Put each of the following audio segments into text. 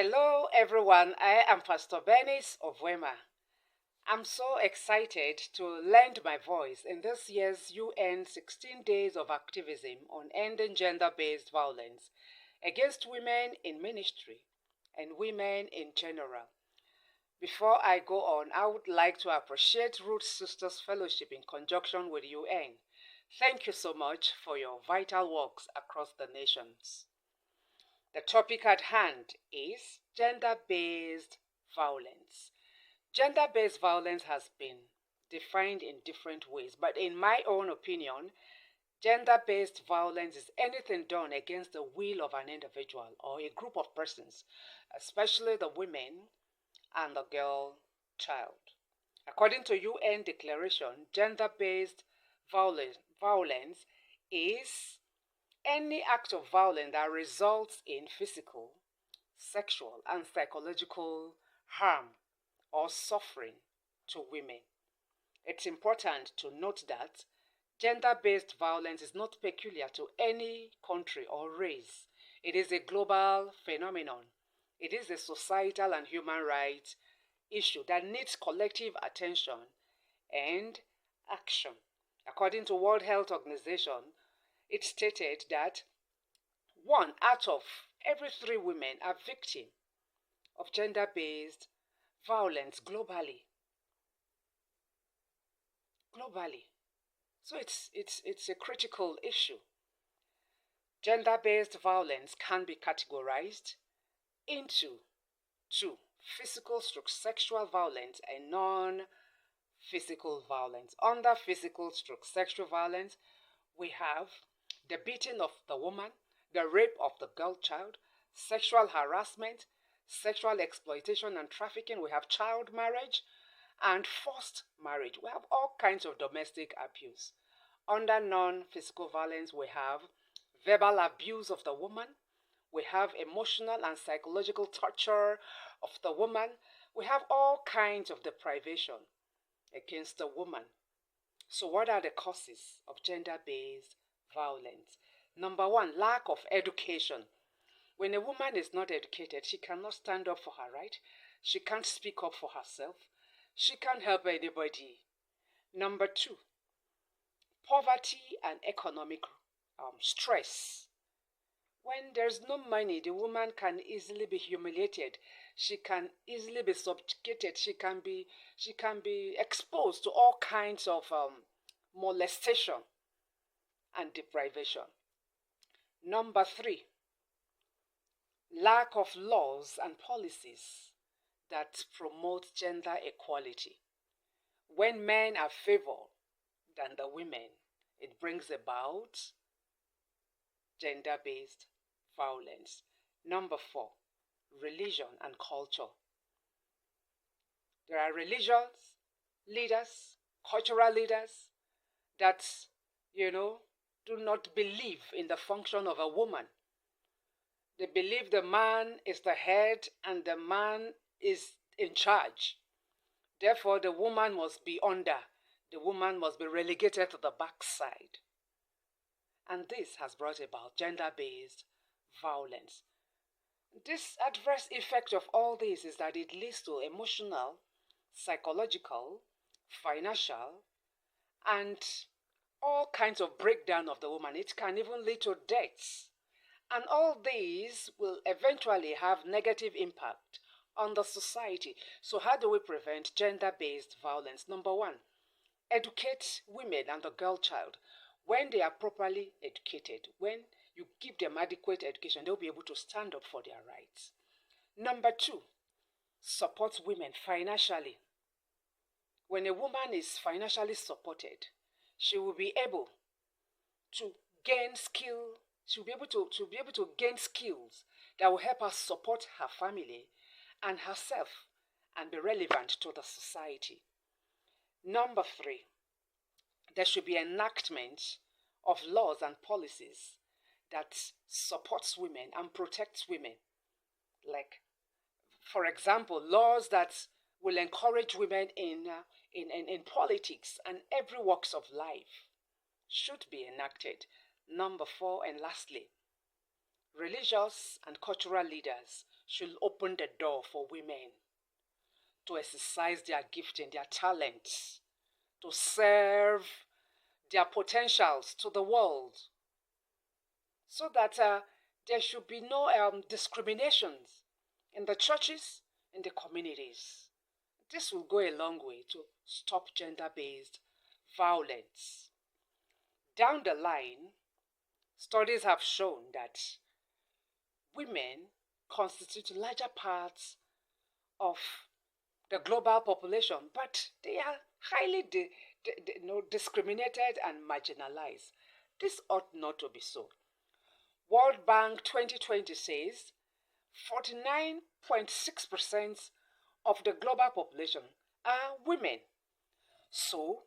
Hello everyone, I am Pastor Benis Ovuema. I'm so excited to lend my voice in this year's UN 16 Days of Activism on ending gender-based violence against women in ministry and women in general. Before I go on, I would like to appreciate Ruth Sisters Fellowship in conjunction with UN. Thank you so much for your vital works across the nations. The topic at hand is gender-based violence. Gender-based violence has been defined in different ways, but in my own opinion, gender-based violence is anything done against the will of an individual or a group of persons, especially the women and the girl child. According to UN declaration, gender-based violence is any act of violence that results in physical, sexual, and psychological harm or suffering to women. It's important to note that gender-based violence is not peculiar to any country or race. It is a global phenomenon. It is a societal and human rights issue that needs collective attention and action. According to World Health Organization, it stated that 1 out of every 3 women are victims of gender-based violence globally. So it's a critical issue. Gender-based violence can be categorized into 2: physical/sexual violence and non-physical violence. Under physical/sexual violence, we have the beating of the woman, the rape of the girl child, sexual harassment, sexual exploitation and trafficking. We have child marriage and forced marriage. We have all kinds of domestic abuse. Under non-physical violence, we have verbal abuse of the woman. We have emotional and psychological torture of the woman. We have all kinds of deprivation against the woman. So what are the causes of gender-based violence? Number 1, lack of education. When a woman is not educated, she cannot stand up for her right. She can't speak up for herself. She can't help anybody. Number 2, poverty and economic stress. When there's no money, the woman can easily be humiliated. She can easily be subjugated. She can be exposed to all kinds of molestation and deprivation. Number 3, lack of laws and policies that promote gender equality. When men are favored than the women, it brings about gender-based violence. Number 4, religion and culture. There are religious leaders, cultural leaders that, do not believe in the function of a woman. They believe the man is the head and the man is in charge. Therefore, the woman must be under. The woman must be relegated to the backside. And this has brought about gender-based violence. This adverse effect of all this is that it leads to emotional, psychological, financial, and all kinds of breakdown of the woman. It can even lead to deaths. And all these will eventually have negative impact on the society. So how do we prevent gender-based violence? Number 1, educate women and the girl child. When they are properly educated, when you give them adequate education, they'll be able to stand up for their rights. Number 2, support women financially. When a woman is financially supported, she will be able to gain skill. She'll be able to gain skills that will help her support her family and herself and be relevant to the society. Number 3, there should be enactment of laws and policies that supports women and protects women. Like, for example, laws that will encourage women in politics and every walks of life should be enacted. Number 4, and lastly, religious and cultural leaders should open the door for women to exercise their gifting, their talents, to serve their potentials to the world, so that there should be no discriminations in the churches, in the communities. This will go a long way to stop gender-based violence. Down the line, studies have shown that women constitute larger parts of the global population, but they are highly discriminated and marginalized. This ought not to be so. World Bank 2020 says 49.6% of the global population are women. So,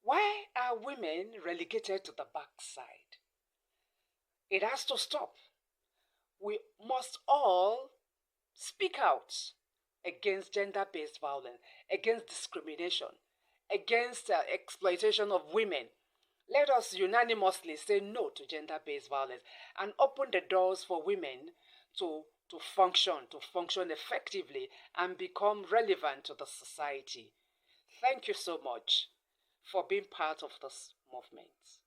why are women relegated to the backside? It has to stop. We must all speak out against gender-based violence, against discrimination, against exploitation of women. Let us unanimously say no to gender-based violence and open the doors for women to function effectively and become relevant to the society. Thank you so much for being part of this movement.